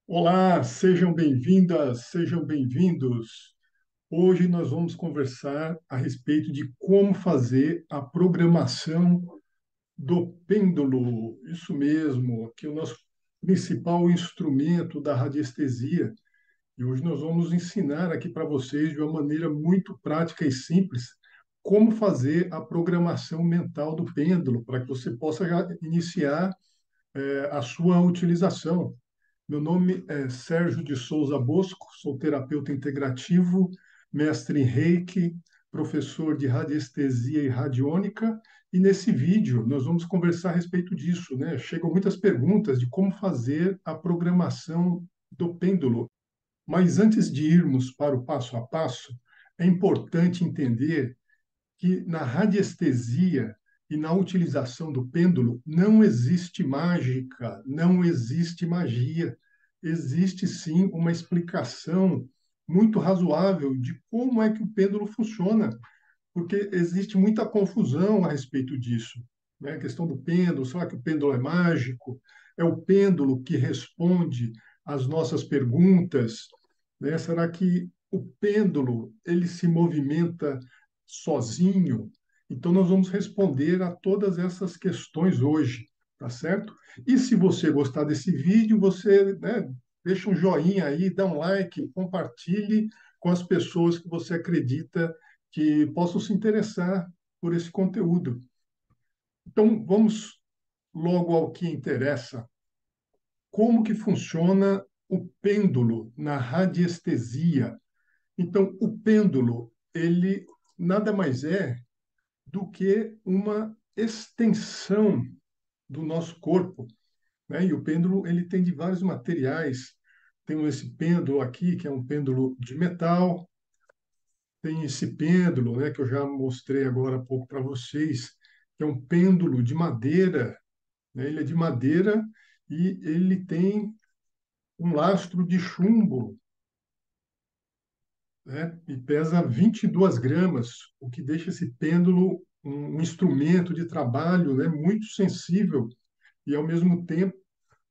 Olá, sejam bem-vindas, sejam bem-vindos. Hoje nós vamos conversar a respeito de como fazer a programação do pêndulo. Isso mesmo, que é o nosso principal instrumento da radiestesia. E hoje nós vamos ensinar aqui para vocês, de uma maneira muito prática e simples, como fazer a programação mental do pêndulo, para que você possa já iniciar a sua utilização. Meu nome é Sérgio de Souza Bosco, sou terapeuta integrativo, mestre em Reiki, professor de radiestesia e radiônica, e nesse vídeo nós vamos conversar a respeito disso, né? Chegam muitas perguntas de como fazer a programação do pêndulo, mas antes de irmos para o passo a passo, é importante entender que na radiestesia e na utilização do pêndulo não existe mágica, não existe magia. Existe sim uma explicação muito razoável de como é que o pêndulo funciona, porque existe muita confusão a respeito disso, né? A questão do pêndulo, será que o pêndulo é mágico? É o pêndulo que responde às nossas perguntas, né? Será que o pêndulo ele se movimenta sozinho? Então nós vamos responder a todas essas questões hoje, tá certo? E se você gostar desse vídeo, você, né, deixa um joinha aí, dá um like, compartilhe com as pessoas que você acredita que possam se interessar por esse conteúdo. Então, vamos logo ao que interessa. Como que funciona o pêndulo na radiestesia? Então, o pêndulo, ele nada mais é do que uma extensão do nosso corpo, né? E o pêndulo, ele tem de vários materiais. Tem esse pêndulo aqui, que é um pêndulo de metal, tem esse pêndulo, né, que eu já mostrei agora há pouco para vocês, que é um pêndulo de madeira, né? Ele é de madeira e ele tem um lastro de chumbo, né? E pesa 22 gramas, o que deixa esse pêndulo um instrumento de trabalho, né, muito sensível e, ao mesmo tempo,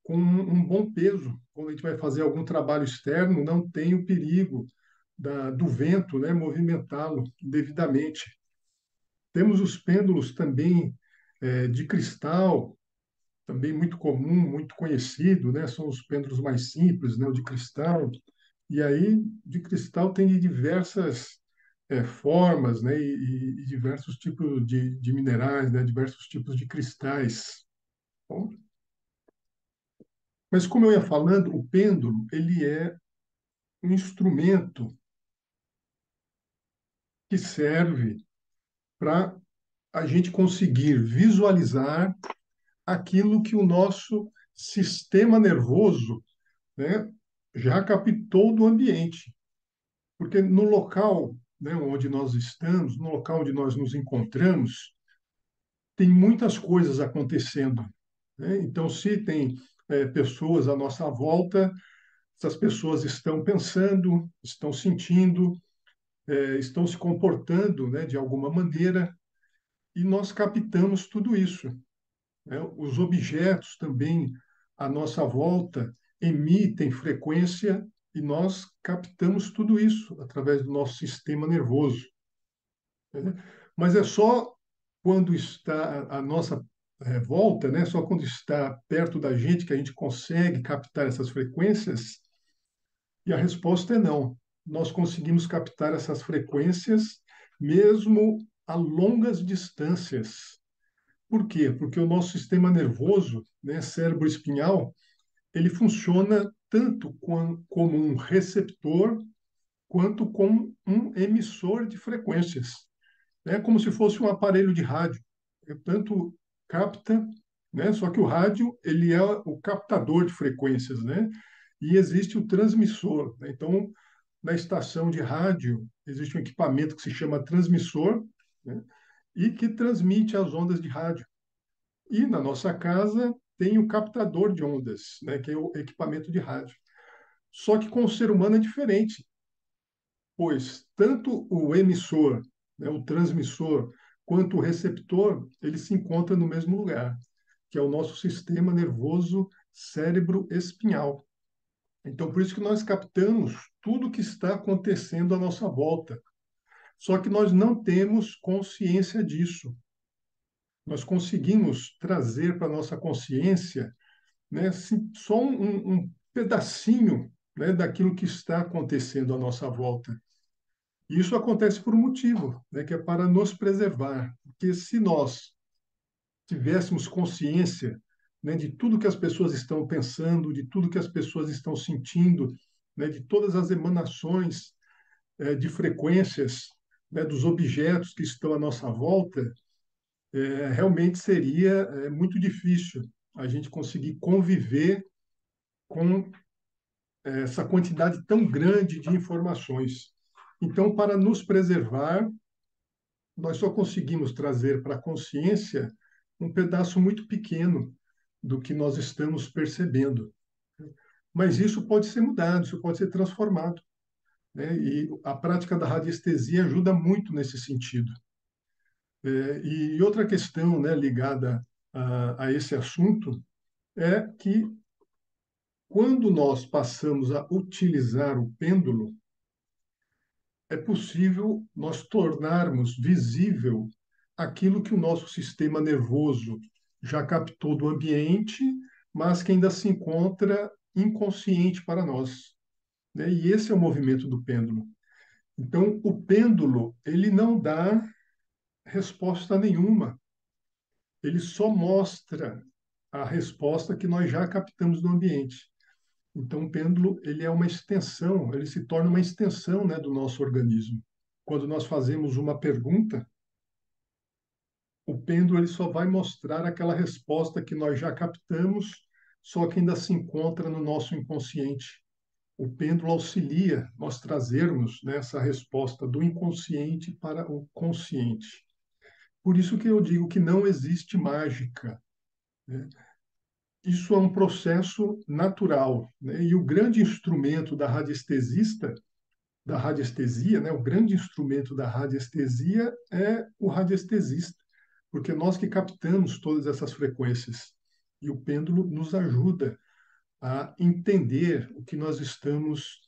com um bom peso. Quando a gente vai fazer algum trabalho externo, não tem o perigo do vento, né, movimentá-lo devidamente. Temos os pêndulos também de cristal, também muito comum, muito conhecido, né? São os pêndulos mais simples, né? O de cristal. E aí, de cristal tem de diversas formas, né? E diversos tipos de minerais, né? Diversos tipos de cristais. Bom, mas como eu ia falando, o pêndulo ele é um instrumento que serve para a gente conseguir visualizar aquilo que o nosso sistema nervoso, né, já captou do ambiente. Porque no local, né, onde nós estamos, no local onde nós nos encontramos, tem muitas coisas acontecendo, né? Então, se tem pessoas à nossa volta, essas pessoas estão pensando, estão sentindo, estão se comportando, né, de alguma maneira, e nós captamos tudo isso, né? Os objetos também à nossa volta emitem frequência e nós captamos tudo isso através do nosso sistema nervoso, né? Mas é só quando está à nossa volta, né? Só quando está perto da gente que a gente consegue captar essas frequências. E a resposta é não. Nós conseguimos captar essas frequências mesmo a longas distâncias. Por quê? Porque o nosso sistema nervoso, né, cérebro espinhal, ele funciona tanto como um receptor quanto como um emissor de frequências. É como se fosse um aparelho de rádio. Tanto capta, né, só que o rádio ele é o captador de frequências, né? E existe o transmissor, né? Então, na estação de rádio, existe um equipamento que se chama transmissor, né, e que transmite as ondas de rádio. E na nossa casa tem o captador de ondas, né, que é o equipamento de rádio. Só que com o ser humano é diferente, pois tanto o emissor, né, o transmissor, quanto o receptor, ele se encontra no mesmo lugar, que é o nosso sistema nervoso cérebro-espinhal. Então, por isso que nós captamos tudo o que está acontecendo à nossa volta. Só que nós não temos consciência disso. Nós conseguimos trazer para a nossa consciência, né, só um pedacinho, né, daquilo que está acontecendo à nossa volta. E isso acontece por um motivo, né, que é para nos preservar. Porque se nós tivéssemos consciência, né, de tudo que as pessoas estão pensando, de tudo que as pessoas estão sentindo, né, de todas as emanações de frequências, né, dos objetos que estão à nossa volta, realmente seria muito difícil a gente conseguir conviver com essa quantidade tão grande de informações. Então, para nos preservar, nós só conseguimos trazer para a consciência um pedaço muito pequeno do que nós estamos percebendo. Mas isso pode ser mudado, isso pode ser transformado, né? E a prática da radiestesia ajuda muito nesse sentido. E outra questão, né, ligada a esse assunto é que quando nós passamos a utilizar o pêndulo, é possível nós tornarmos visível aquilo que o nosso sistema nervoso já captou do ambiente, mas que ainda se encontra inconsciente para nós, né? E esse é o movimento do pêndulo. Então, o pêndulo, ele não dá resposta nenhuma, ele só mostra a resposta que nós já captamos do ambiente. Então, o pêndulo, ele é uma extensão, ele se torna uma extensão, né, do nosso organismo. Quando nós fazemos uma pergunta, o pêndulo ele só vai mostrar aquela resposta que nós já captamos, só que ainda se encontra no nosso inconsciente. O pêndulo auxilia nós trazermos, né, essa resposta do inconsciente para o consciente. Por isso que eu digo que não existe mágica, né? Isso é um processo natural, né? E o grande instrumento da radiestesia, né? O grande instrumento da radiestesia é o radiestesista, porque nós que captamos todas essas frequências e o pêndulo nos ajuda a entender o que nós estamos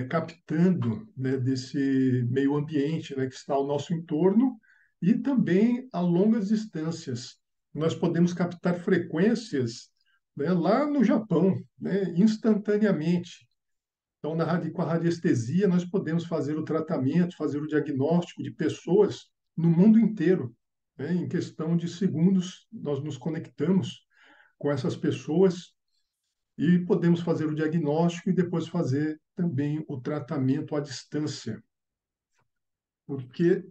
captando, né, desse meio ambiente, né, que está ao nosso entorno e também a longas distâncias. Nós podemos captar frequências, né, lá no Japão, né, instantaneamente. Então, com a radiestesia, nós podemos fazer o tratamento, fazer o diagnóstico de pessoas no mundo inteiro, né? Em questão de segundos, nós nos conectamos com essas pessoas e podemos fazer o diagnóstico e depois fazer também o tratamento à distância, porque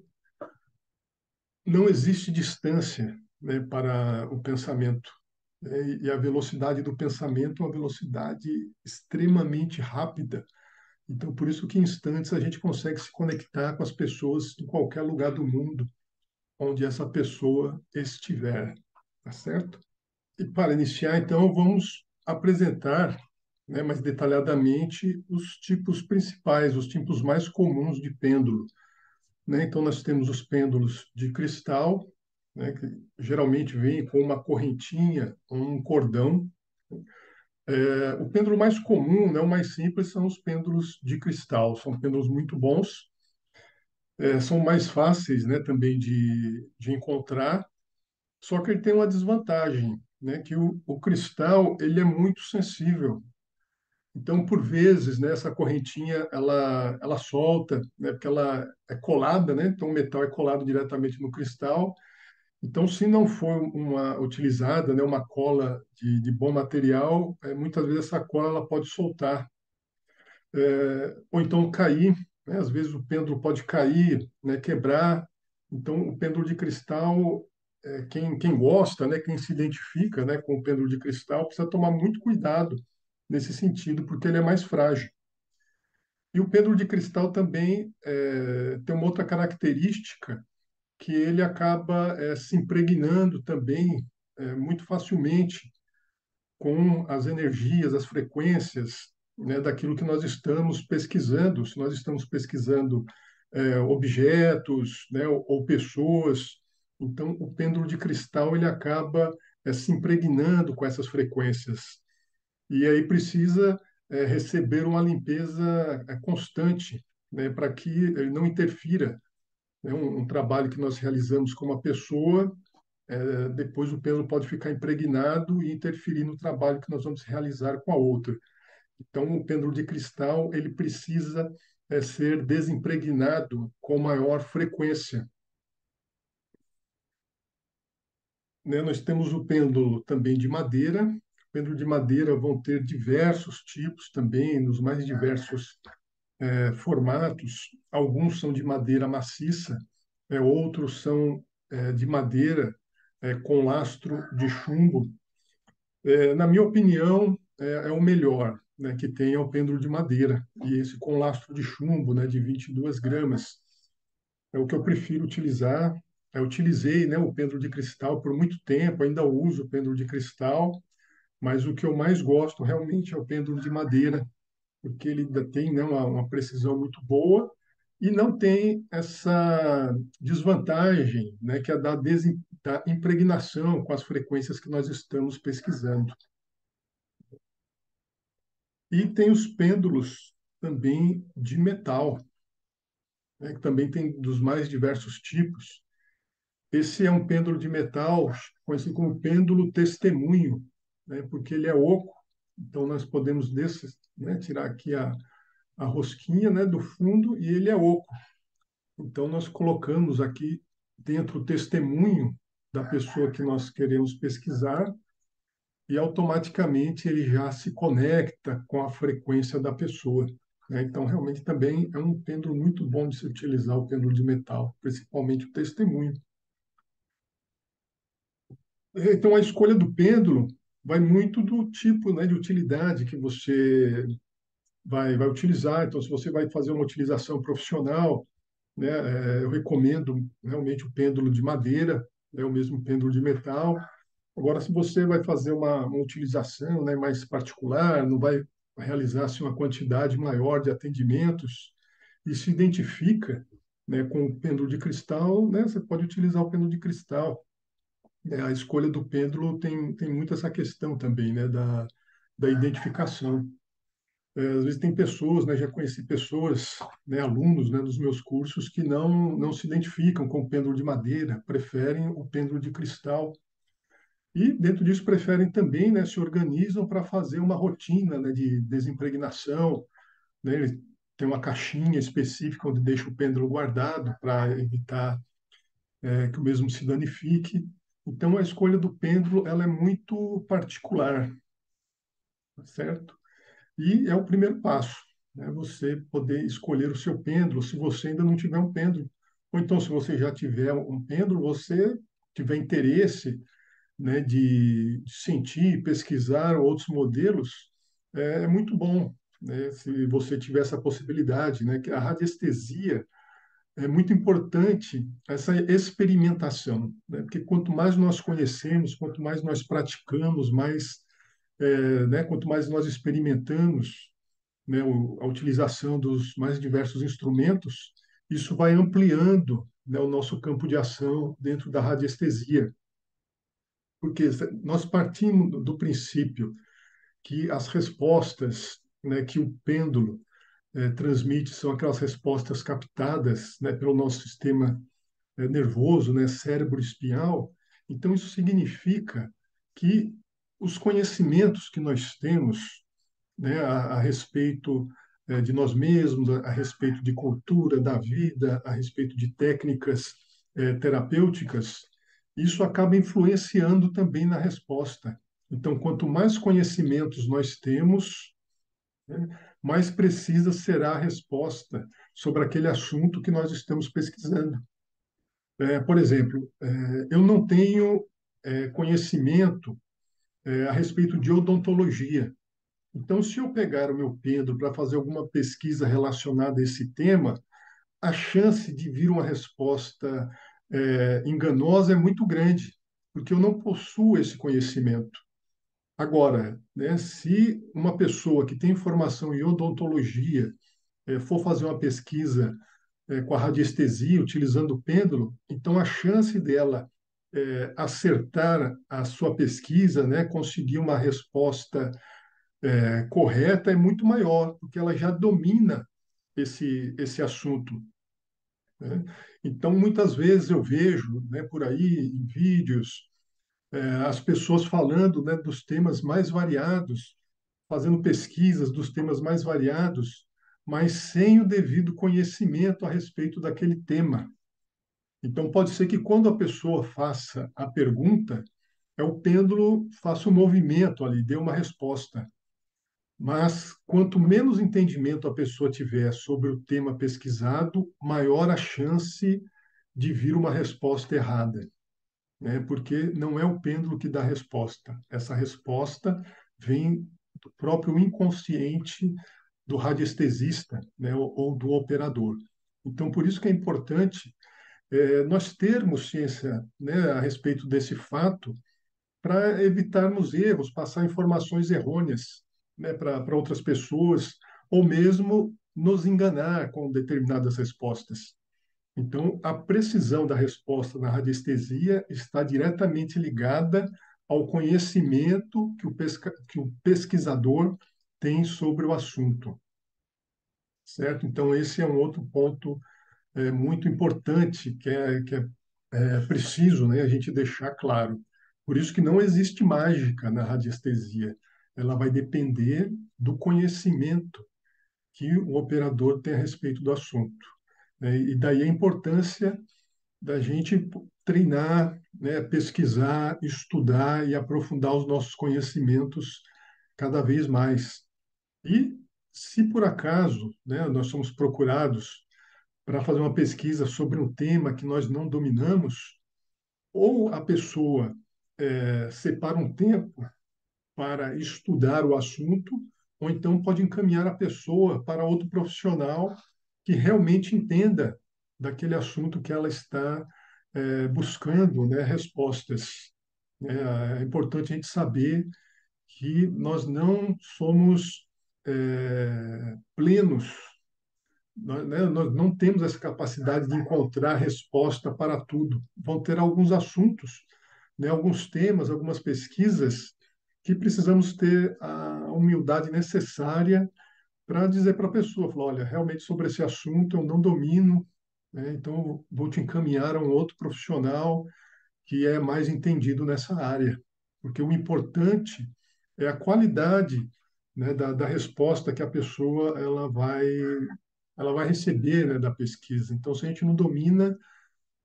não existe distância, né, para o pensamento, né? E a velocidade do pensamento é uma velocidade extremamente rápida. Então, por isso que em instantes a gente consegue se conectar com as pessoas em qualquer lugar do mundo onde essa pessoa estiver, tá certo? E para iniciar, então, vamos apresentar, né, mais detalhadamente os tipos principais, os tipos mais comuns de pêndulo, né? Então, nós temos os pêndulos de cristal, né, que geralmente vem com uma correntinha, um cordão. O pêndulo mais comum, né, o mais simples, são os pêndulos de cristal. São pêndulos muito bons, são mais fáceis, né, também de encontrar, só que ele tem uma desvantagem, né, que o cristal ele é muito sensível. Então, por vezes, né, essa correntinha ela solta, né, porque ela é colada, né, então o metal é colado diretamente no cristal. Então, se não for uma utilizada, né, uma cola de bom material, muitas vezes essa cola ela pode soltar, ou então cair, né? Às vezes o pêndulo pode cair, né, quebrar. Então, o pêndulo de cristal, quem gosta, né, quem se identifica, né, com o pêndulo de cristal, precisa tomar muito cuidado nesse sentido, porque ele é mais frágil. E o pêndulo de cristal também tem uma outra característica, que ele acaba se impregnando também muito facilmente com as energias, as frequências, né, daquilo que nós estamos pesquisando. Se nós estamos pesquisando objetos, né, ou pessoas, então o pêndulo de cristal ele acaba se impregnando com essas frequências. E aí precisa receber uma limpeza constante, né, para que ele não interfira, né, um trabalho que nós realizamos com uma pessoa, depois o pêndulo pode ficar impregnado e interferir no trabalho que nós vamos realizar com a outra. Então, o pêndulo de cristal ele precisa ser desimpregnado com maior frequência, né? Nós temos o pêndulo também de madeira. O pêndulo de madeira vão ter diversos tipos também, nos mais diversos formatos. Alguns são de madeira maciça, outros são de madeira com lastro de chumbo. Na minha opinião, é o melhor, né, que tem é o pêndulo de madeira, e esse com lastro de chumbo, né, de 22 gramas. É o que eu prefiro utilizar. Eu utilizei, né, o pêndulo de cristal por muito tempo, ainda uso o pêndulo de cristal, mas o que eu mais gosto realmente é o pêndulo de madeira, porque ele ainda tem, né, uma precisão muito boa e não tem essa desvantagem, né, que é da impregnação com as frequências que nós estamos pesquisando. E tem os pêndulos também de metal, né, que também tem dos mais diversos tipos. Esse é um pêndulo de metal, conhecido como pêndulo testemunho, né, porque ele é oco. Então, nós podemos desses, né, tirar aqui a rosquinha, né, do fundo e ele é oco. Então, nós colocamos aqui dentro o testemunho da pessoa que nós queremos pesquisar e automaticamente ele já se conecta com a frequência da pessoa, né? Então, realmente também é um pêndulo muito bom de se utilizar, o pêndulo de metal, principalmente o testemunho. Então, a escolha do pêndulo vai muito do tipo, né, de utilidade que você vai utilizar. Então, se você vai fazer uma utilização profissional, né, eu recomendo realmente o pêndulo de madeira, né, o mesmo pêndulo de metal. Agora, se você vai fazer uma utilização, né, mais particular, não vai realizar assim, uma quantidade maior de atendimentos e se identifica, né, com o pêndulo de cristal, né, você pode utilizar o pêndulo de cristal. A escolha do pêndulo tem muito essa questão também, né, da identificação. Às vezes tem pessoas, né, já conheci pessoas, né, alunos, né, dos meus cursos que não se identificam com o pêndulo de madeira, preferem o pêndulo de cristal e dentro disso preferem também, né, se organizam para fazer uma rotina, né, de desimpregnação, né, ele tem uma caixinha específica onde deixa o pêndulo guardado para evitar que o mesmo se danifique. Então a escolha do pêndulo ela é muito particular, tá certo? E é o primeiro passo, né? Você poder escolher o seu pêndulo, se você ainda não tiver um pêndulo. Ou então, se você já tiver um pêndulo, você tiver interesse, né, de sentir, pesquisar outros modelos, é muito bom, né? Se você tiver essa possibilidade, né? Que a radiestesia é muito importante essa experimentação, né? Porque quanto mais nós conhecemos, quanto mais nós praticamos, mais, né, quanto mais nós experimentamos, né, a utilização dos mais diversos instrumentos, isso vai ampliando, né, o nosso campo de ação dentro da radiestesia, porque nós partimos do princípio que as respostas, né, que o pêndulo transmite são aquelas respostas captadas, né, pelo nosso sistema nervoso, né, cérebro espinhal. Então, isso significa que os conhecimentos que nós temos, né, a respeito de nós mesmos, a respeito de cultura, da vida, a respeito de técnicas terapêuticas, isso acaba influenciando também na resposta. Então, quanto mais conhecimentos nós temos, né, mais precisa será a resposta sobre aquele assunto que nós estamos pesquisando. Por exemplo, eu não tenho conhecimento a respeito de odontologia. Então, se eu pegar o meu pêndulo para fazer alguma pesquisa relacionada a esse tema, a chance de vir uma resposta enganosa é muito grande, porque eu não possuo esse conhecimento. Agora, né, se uma pessoa que tem formação em odontologia for fazer uma pesquisa com a radiestesia, utilizando o pêndulo, então a chance dela acertar a sua pesquisa, né, conseguir uma resposta correta é muito maior, porque ela já domina esse assunto, né? Então, muitas vezes eu vejo, né, por aí em vídeos, as pessoas falando, né, dos temas mais variados, fazendo pesquisas dos temas mais variados, mas sem o devido conhecimento a respeito daquele tema. Então, pode ser que quando a pessoa faça a pergunta, o pêndulo faça um movimento ali, dê uma resposta. Mas quanto menos entendimento a pessoa tiver sobre o tema pesquisado, maior a chance de vir uma resposta errada, né? Porque não é o pêndulo que dá a resposta. Essa resposta vem do próprio inconsciente do radiestesista, né? Ou do operador. Então, por isso que é importante nós termos ciência, né, a respeito desse fato, para evitarmos erros, passar informações errôneas, né, para outras pessoas, ou mesmo nos enganar com determinadas respostas. Então, a precisão da resposta na radiestesia está diretamente ligada ao conhecimento que o pesquisador tem sobre o assunto, certo? Então, esse é um outro ponto muito importante que é preciso, né, a gente deixar claro. Por isso que não existe mágica na radiestesia. Ela vai depender do conhecimento que o operador tem a respeito do assunto, né? E daí a importância da gente treinar, né, pesquisar, estudar e aprofundar os nossos conhecimentos cada vez mais. E se por acaso, né, nós somos procurados para fazer uma pesquisa sobre um tema que nós não dominamos, ou a pessoa separa um tempo para estudar o assunto, ou então pode encaminhar a pessoa para outro profissional que realmente entenda daquele assunto que ela está buscando, né, respostas. É importante a gente saber que nós não somos plenos, nós não temos essa capacidade de encontrar resposta para tudo. Vão ter alguns assuntos, né, alguns temas, algumas pesquisas que precisamos ter a humildade necessária para dizer para a pessoa, falar, olha, realmente sobre esse assunto eu não domino, né, então eu vou te encaminhar a um outro profissional que é mais entendido nessa área, porque o importante é a qualidade, né, da resposta que a pessoa ela vai receber, né, da pesquisa. Então, se a gente não domina,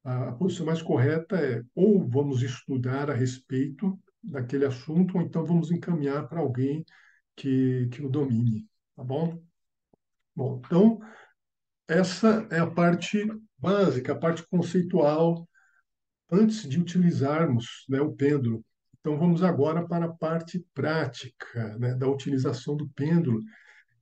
a posição mais correta é ou vamos estudar a respeito daquele assunto, ou então vamos encaminhar para alguém que o domine, tá bom? Bom, então, essa é a parte básica, a parte conceitual, antes de utilizarmos, né, o pêndulo. Então, vamos agora para a parte prática, né, da utilização do pêndulo,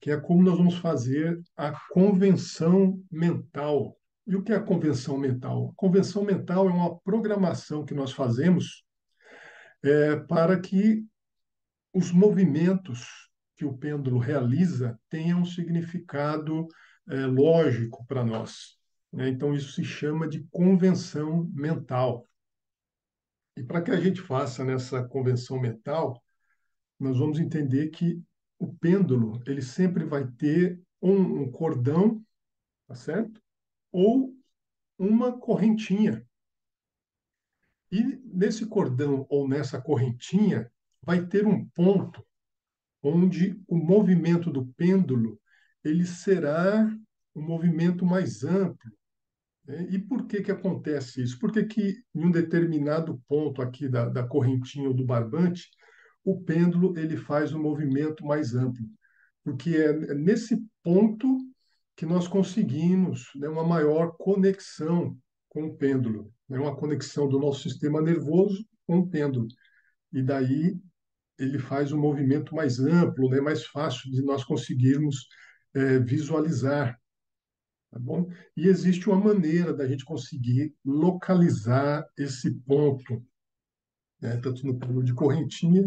que é como nós vamos fazer a convenção mental. E o que é a convenção mental? A convenção mental é uma programação que nós fazemos para que os movimentos que o pêndulo realiza tenham um significado lógico para nós, né? Então, isso se chama de convenção mental. E para que a gente faça nessa convenção mental, nós vamos entender que o pêndulo ele sempre vai ter um cordão, tá certo? Ou uma correntinha. E nesse cordão ou nessa correntinha vai ter um ponto onde o movimento do pêndulo ele será um movimento mais amplo, né? E por que que acontece isso? Por que que em um determinado ponto aqui da correntinha ou do barbante, o pêndulo ele faz um movimento mais amplo? Porque é nesse ponto que nós conseguimos, né, uma maior conexão com o pêndulo, né, uma conexão do nosso sistema nervoso com o pêndulo. E daí ele faz um movimento mais amplo, né, mais fácil de nós conseguirmos visualizar, tá bom? E existe uma maneira da gente conseguir localizar esse ponto, né, tanto no pêndulo de correntinha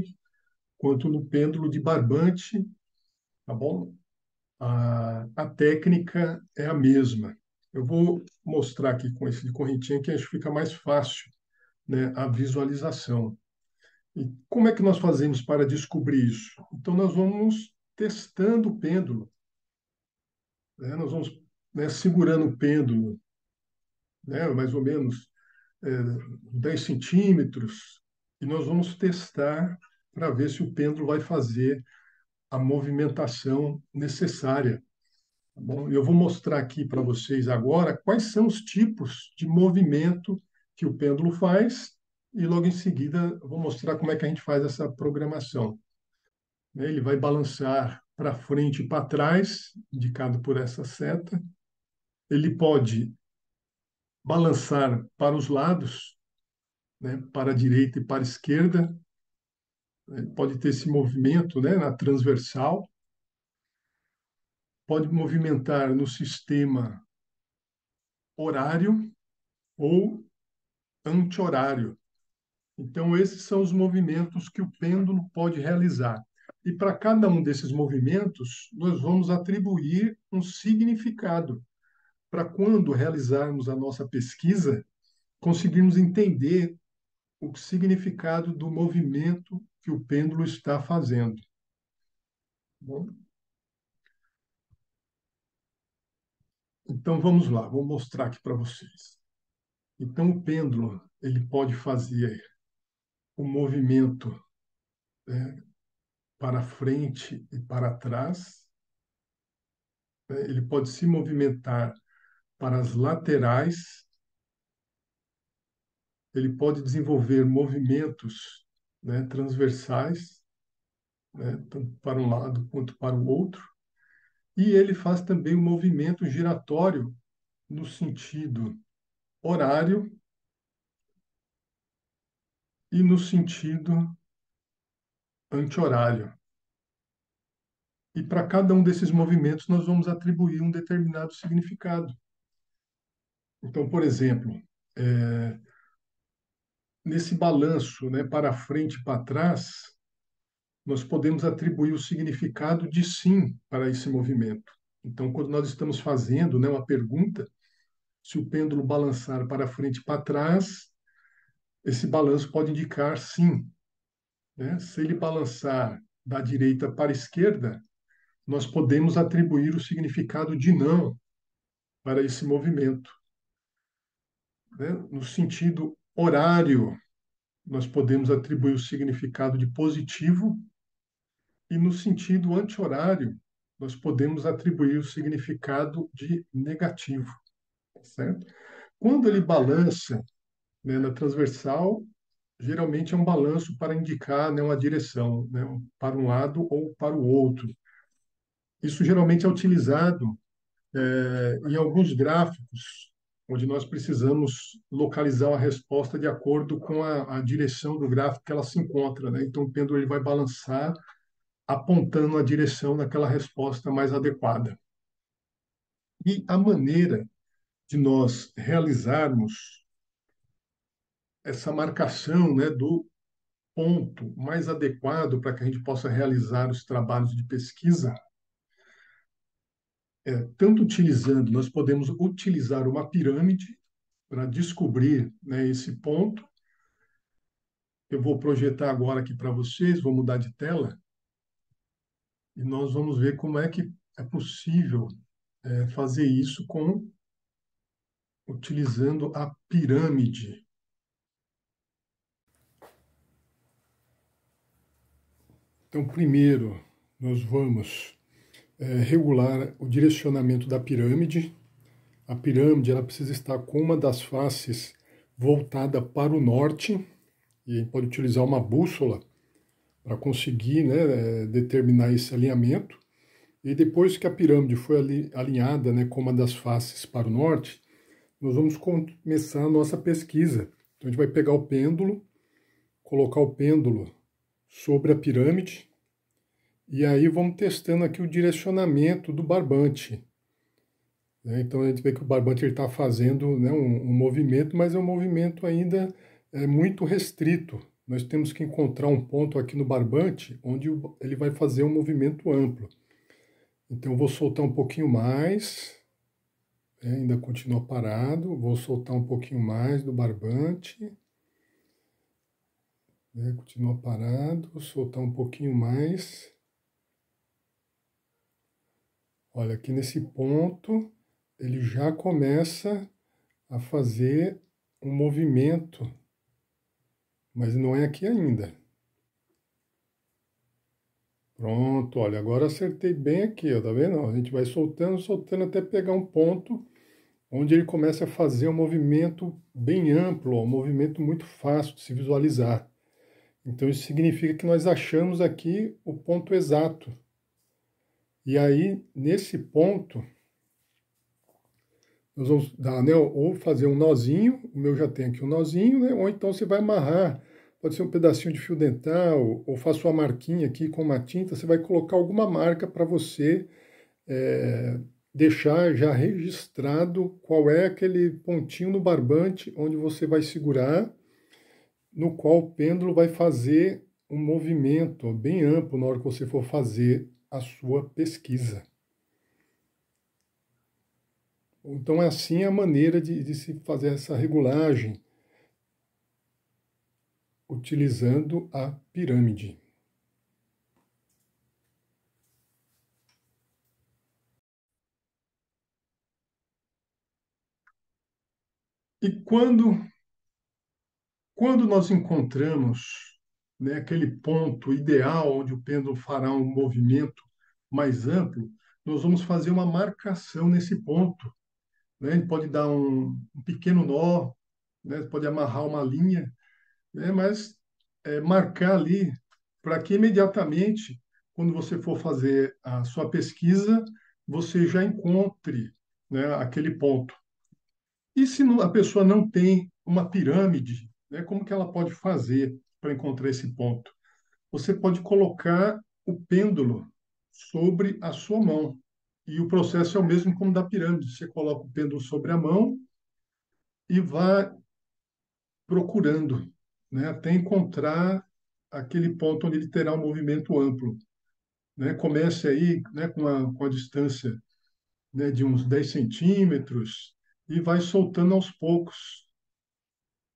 quanto no pêndulo de barbante, tá bom? A técnica é a mesma. Eu vou mostrar aqui com esse de correntinha que acho que fica mais fácil, né, a visualização. E como é que nós fazemos para descobrir isso? Então, nós vamos testando o pêndulo, né? Nós vamos, né, segurando o pêndulo, né, mais ou menos 10 centímetros, e nós vamos testar para ver se o pêndulo vai fazer a movimentação necessária. Tá bom? Eu vou mostrar aqui para vocês agora quais são os tipos de movimento que o pêndulo faz, e logo em seguida eu vou mostrar como é que a gente faz essa programação. Né? Ele vai balançar para frente e para trás, indicado por essa seta. Ele pode balançar para os lados, né? Para a direita e para a esquerda. Ele pode ter esse movimento, né? Na transversal. Pode movimentar no sistema horário ou anti-horário. Então, esses são os movimentos que o pêndulo pode realizar. E para cada um desses movimentos, nós vamos atribuir um significado, para quando realizarmos a nossa pesquisa, conseguirmos entender o significado do movimento que o pêndulo está fazendo. Bom, então vamos lá, vou mostrar aqui para vocês. Então o pêndulo ele pode fazer o movimento, né, para frente e para trás, né? Ele pode se movimentar para as laterais, ele pode desenvolver movimentos, né, transversais, né, tanto para um lado quanto para o outro, e ele faz também o movimento giratório no sentido horário e no sentido anti-horário. E para cada um desses movimentos nós vamos atribuir um determinado significado. Então, por exemplo, nesse balanço, né, para frente e para trás, nós podemos atribuir o significado de sim para esse movimento. Então, quando nós estamos fazendo, né, uma pergunta, se o pêndulo balançar para frente e para trás, esse balanço pode indicar sim, né? Se ele balançar da direita para a esquerda, nós podemos atribuir o significado de não para esse movimento, né? No sentido horário, nós podemos atribuir o significado de positivo, e no sentido anti-horário, nós podemos atribuir o significado de negativo, certo? Quando ele balança, né, na transversal, geralmente é um balanço para indicar, né, uma direção, né, para um lado ou para o outro. Isso geralmente é utilizado em alguns gráficos, onde nós precisamos localizar a resposta de acordo com a direção do gráfico que ela se encontra, né? Então, o pêndulo ele vai balançar apontando a direção daquela resposta mais adequada. E a maneira de nós realizarmos essa marcação, né, do ponto mais adequado para que a gente possa realizar os trabalhos de pesquisa, tanto utilizando, nós podemos utilizar uma pirâmide para descobrir, né, esse ponto. Eu vou projetar agora aqui para vocês, vou mudar de tela, e nós vamos ver como é que é possível fazer isso utilizando a pirâmide. Então, primeiro, nós vamos regular o direcionamento da pirâmide. A pirâmide ela precisa estar com uma das faces voltada para o norte, e a gente pode utilizar uma bússola para conseguir, né, determinar esse alinhamento. E depois que a pirâmide foi alinhada, né, com uma das faces para o norte, nós vamos começar a nossa pesquisa. Então, a gente vai pegar o pêndulo, colocar o pêndulo sobre a pirâmide, e aí vamos testando aqui o direcionamento do barbante. Então a gente vê que o barbante está fazendo, né, um movimento, mas é um movimento ainda muito restrito. Nós temos que encontrar um ponto aqui no barbante onde ele vai fazer um movimento amplo. Então eu vou soltar um pouquinho mais, ainda continua parado, vou soltar um pouquinho mais do barbante. né? Continua parado, soltar um pouquinho mais. Olha, aqui nesse ponto, ele já começa a fazer um movimento, mas não é aqui ainda. Pronto, olha, agora acertei bem aqui, ó, tá vendo? A gente vai soltando, soltando até pegar um ponto onde ele começa a fazer um movimento bem amplo, ó, um movimento muito fácil de se visualizar. Então isso significa que nós achamos aqui o ponto exato. E aí, nesse ponto, nós vamos dar, né, ou fazer um nozinho, o meu já tem aqui um nozinho, né, ou então você vai amarrar, pode ser um pedacinho de fio dental, ou faça uma marquinha aqui com uma tinta, você vai colocar alguma marca para você deixar já registrado qual é aquele pontinho no barbante onde você vai segurar, no qual o pêndulo vai fazer um movimento bem amplo na hora que você for fazer a sua pesquisa. Então, é assim a maneira de se fazer essa regulagem, utilizando a pirâmide. E quando nós encontramos, né, aquele ponto ideal onde o pêndulo fará um movimento mais amplo, nós vamos fazer uma marcação nesse ponto, né? A gente pode dar um pequeno nó, né? Pode amarrar uma linha, né? Mas marcar ali para que imediatamente, quando você for fazer a sua pesquisa, você já encontre, né, aquele ponto. E se a pessoa não tem uma pirâmide, né, como que ela pode fazer para encontrar esse ponto? Você pode colocar o pêndulo sobre a sua mão. E o processo é o mesmo como da pirâmide. Você coloca o pêndulo sobre a mão e vai procurando, né, até encontrar aquele ponto onde ele terá um movimento amplo. Né? Comece aí, né, com a distância, né, de uns 10 centímetros e vai soltando aos poucos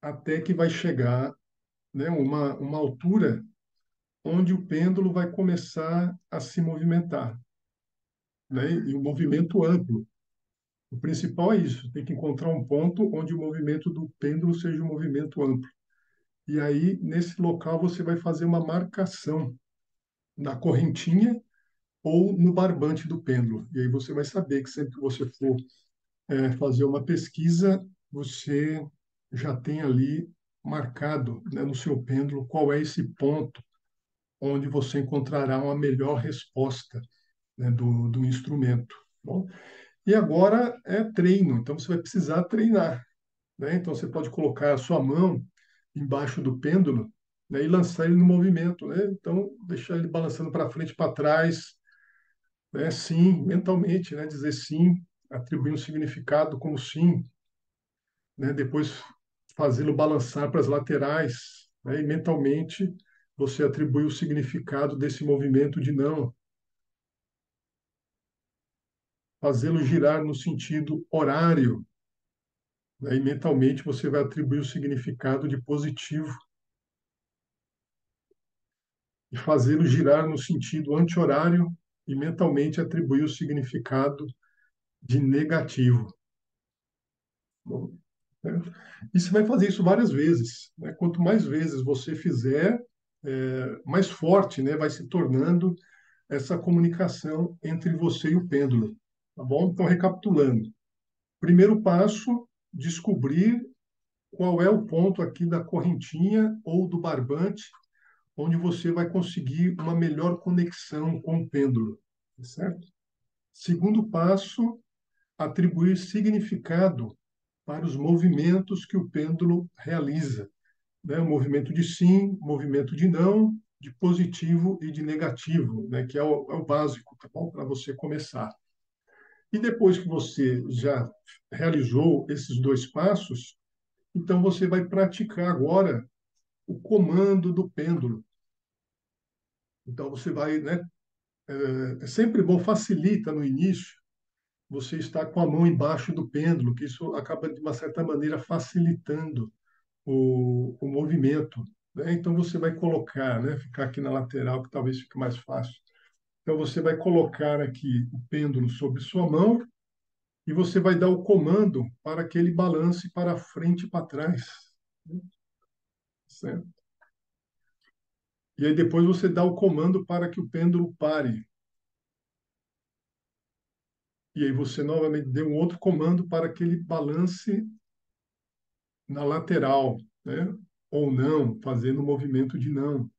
até que vai chegar, né, uma altura onde o pêndulo vai começar a se movimentar, né, e um movimento amplo. O principal é isso, tem que encontrar um ponto onde o movimento do pêndulo seja um movimento amplo. E aí, nesse local, você vai fazer uma marcação na correntinha ou no barbante do pêndulo. E aí você vai saber que sempre que você for fazer uma pesquisa, você já tem ali marcado, né, no seu pêndulo qual é esse ponto onde você encontrará uma melhor resposta, né, do instrumento. Bom, e agora é treino, então você vai precisar treinar, né? Então você pode colocar a sua mão embaixo do pêndulo, né, e lançar ele no movimento, né? Então deixar ele balançando para frente, para trás, né? Sim, mentalmente, né? Dizer sim, atribuir um significado como sim, né? Depois fazê-lo balançar para as laterais, né? E mentalmente você atribui o significado desse movimento de não, fazê-lo girar no sentido horário, né? E mentalmente você vai atribuir o significado de positivo e fazê-lo girar no sentido anti-horário e mentalmente atribuir o significado de negativo. Bom, né? E você vai fazer isso várias vezes, né? Quanto mais vezes você fizer, mais forte, né, vai se tornando essa comunicação entre você e o pêndulo. Tá bom? Então, recapitulando. Primeiro passo, descobrir qual é o ponto aqui da correntinha ou do barbante onde você vai conseguir uma melhor conexão com o pêndulo, tá certo? Segundo passo, atribuir significado para os movimentos que o pêndulo realiza, né? O movimento de sim, movimento de não, de positivo e de negativo, né? Que é o básico, tá bom? Para você começar. E depois que você já realizou esses dois passos, então você vai praticar agora o comando do pêndulo. Então você vai, né? É sempre bom, facilita no início você estar com a mão embaixo do pêndulo, que isso acaba de uma certa maneira facilitando o movimento, né? Então você vai colocar, né? Ficar aqui na lateral, que talvez fique mais fácil. Então você vai colocar aqui o pêndulo sobre sua mão e você vai dar o comando para que ele balance para frente e para trás, certo? E aí depois você dá o comando para que o pêndulo pare. E aí você novamente deu um outro comando para que ele balance na lateral, né? Ou não, fazendo o movimento de não.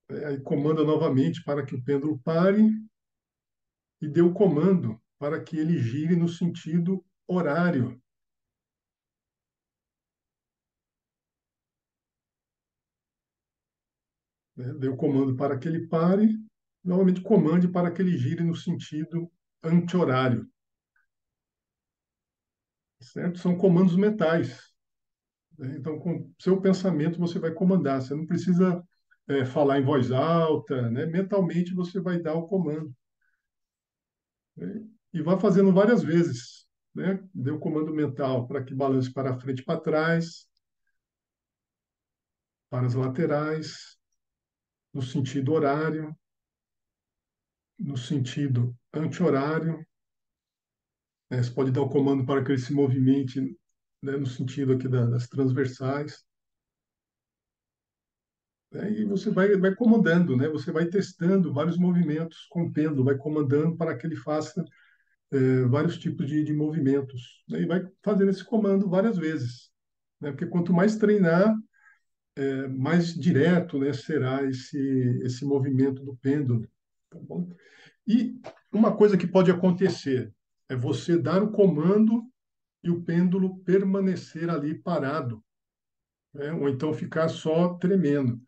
Aí comanda novamente para que o pêndulo pare e dê o comando para que ele gire no sentido horário, né? Dê o comando para que ele pare, novamente comande para que ele gire no sentido anti-horário, certo? São comandos mentais, né? Então, com seu pensamento você vai comandar. Você não precisa falar em voz alta, né? Mentalmente você vai dar o comando, né? E vai fazendo várias vezes, né? Dê o comando mental para que balance para frente e para trás, para as laterais, no sentido horário, no sentido anti-horário, né? Você pode dar o comando para que ele se movimente, né? No sentido aqui das transversais, né? E você vai comandando, né? Você vai testando vários movimentos com o pêndulo, vai comandando para que ele faça vários tipos de movimentos, né? E vai fazendo esse comando várias vezes, né? Porque quanto mais treinar, mais direto, né, será esse movimento do pêndulo, tá bom? E uma coisa que pode acontecer é você dar o comando e o pêndulo permanecer ali parado, né? Ou então ficar só tremendo.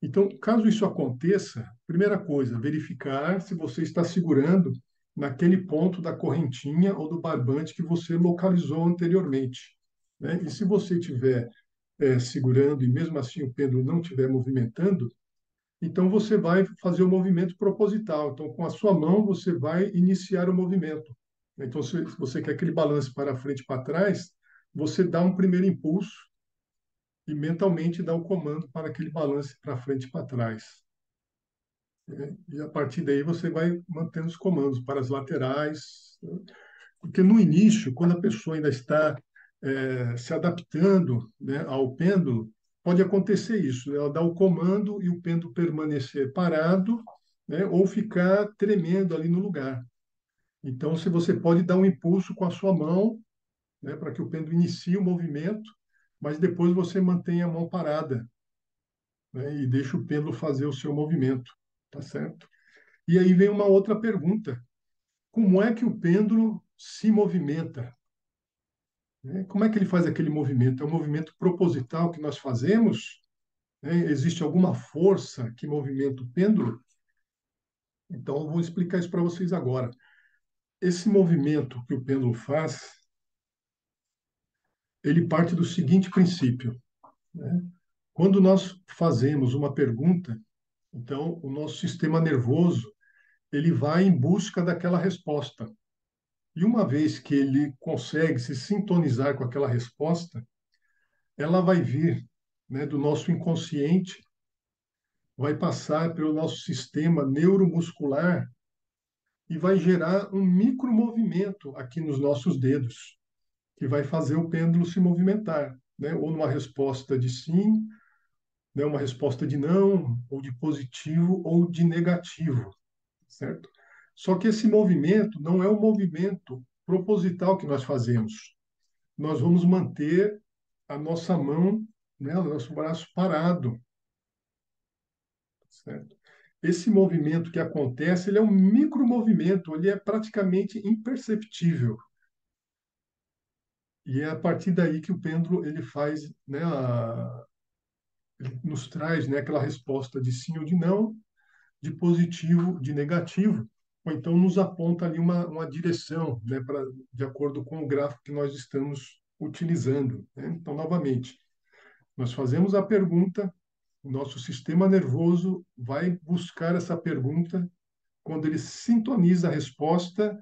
Então, caso isso aconteça, primeira coisa, verificar se você está segurando naquele ponto da correntinha ou do barbante que você localizou anteriormente, né? E se você estiver segurando e mesmo assim o pêndulo não estiver movimentando, então você vai fazer o movimento proposital. Então, com a sua mão, você vai iniciar o movimento. Então, se você quer aquele balanço para frente e para trás, você dá um primeiro impulso e mentalmente dá o comando para aquele balance para frente e para trás. E a partir daí você vai mantendo os comandos para as laterais, né? Porque no início, quando a pessoa ainda está se adaptando, né, ao pêndulo, pode acontecer isso, né? Ela dá o comando e o pêndulo permanecer parado, né, ou ficar tremendo ali no lugar. Então, se você pode dar um impulso com a sua mão, né, para que o pêndulo inicie o movimento, mas depois você mantém a mão parada, né, e deixa o pêndulo fazer o seu movimento, tá certo? E aí vem uma outra pergunta: como é que o pêndulo se movimenta? Né? Como é que ele faz aquele movimento? É um movimento proposital que nós fazemos? Né? Existe alguma força que movimenta o pêndulo? Então, eu vou explicar isso para vocês agora. Esse movimento que o pêndulo faz, ele parte do seguinte princípio, né? Quando nós fazemos uma pergunta, então o nosso sistema nervoso ele vai em busca daquela resposta. E uma vez que ele consegue se sintonizar com aquela resposta, ela vai vir, né, do nosso inconsciente, vai passar pelo nosso sistema neuromuscular e vai gerar um micromovimento aqui nos nossos dedos, que vai fazer o pêndulo se movimentar, né? Ou numa resposta de sim, né? Uma resposta de não, ou de positivo ou de negativo, certo? Só que esse movimento não é um movimento proposital que nós fazemos. Nós vamos manter a nossa mão, né, o nosso braço parado, certo? Esse movimento que acontece, ele é um micromovimento, ele é praticamente imperceptível. E é a partir daí que o pêndulo ele faz, né, ele nos traz, né, aquela resposta de sim ou de não, de positivo, de negativo, ou então nos aponta ali uma direção, né, de acordo com o gráfico que nós estamos utilizando, né? Então, novamente, nós fazemos a pergunta, o nosso sistema nervoso vai buscar essa pergunta. Quando ele sintoniza a resposta,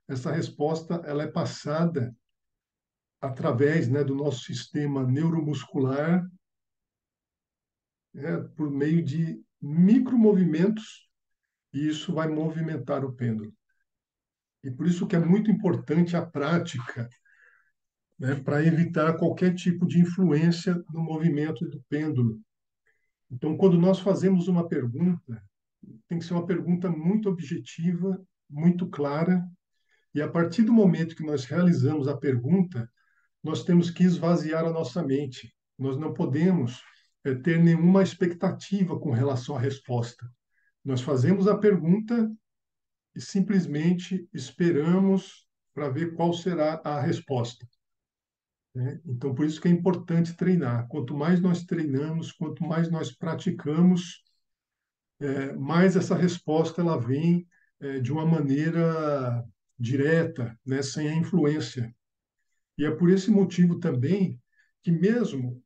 essa resposta ela é passada através, né, do nosso sistema neuromuscular, né, por meio de micromovimentos, e isso vai movimentar o pêndulo. E por isso que é muito importante a prática, né, para evitar qualquer tipo de influência no movimento do pêndulo. Então, quando nós fazemos uma pergunta, tem que ser uma pergunta muito objetiva, muito clara, e a partir do momento que nós realizamos a pergunta, nós temos que esvaziar a nossa mente. Nós não podemos ter nenhuma expectativa com relação à resposta. Nós fazemos a pergunta e simplesmente esperamos para ver qual será a resposta, né? Então, por isso que é importante treinar. Quanto mais nós treinamos, quanto mais nós praticamos, mais essa resposta ela vem de uma maneira direta, né, sem a influência. E é por esse motivo também que mesmo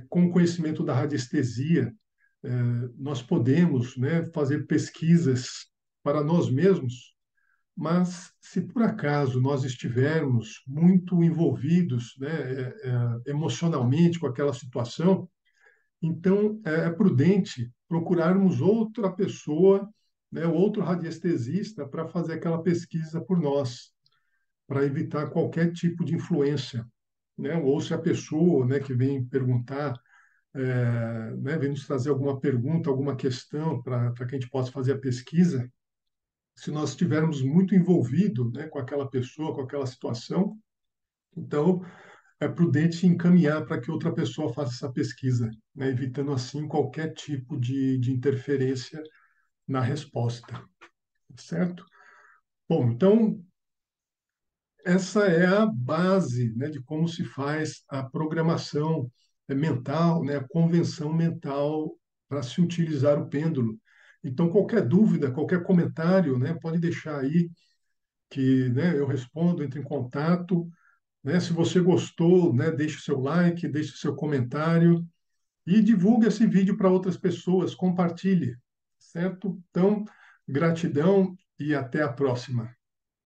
com o conhecimento da radiestesia, eh, nós podemos, né, fazer pesquisas para nós mesmos, mas se por acaso nós estivermos muito envolvidos, né, emocionalmente com aquela situação, então é prudente procurarmos outra pessoa, né, outro radiestesista para fazer aquela pesquisa por nós, para evitar qualquer tipo de influência, né? Ou se a pessoa, né, que vem perguntar, né, vem nos trazer alguma pergunta, alguma questão para que a gente possa fazer a pesquisa, se nós estivermos muito envolvidos, né, com aquela pessoa, com aquela situação, então é prudente encaminhar para que outra pessoa faça essa pesquisa, né, evitando assim qualquer tipo de interferência na resposta, certo? Bom, então essa é a base, né, de como se faz a programação mental, né, a convenção mental para se utilizar o pêndulo. Então, qualquer dúvida, qualquer comentário, né, pode deixar aí que, né, eu respondo, entre em contato, né? Se você gostou, né, deixe o seu like, deixe o seu comentário e divulgue esse vídeo para outras pessoas, compartilhe, certo? Então, gratidão e até a próxima.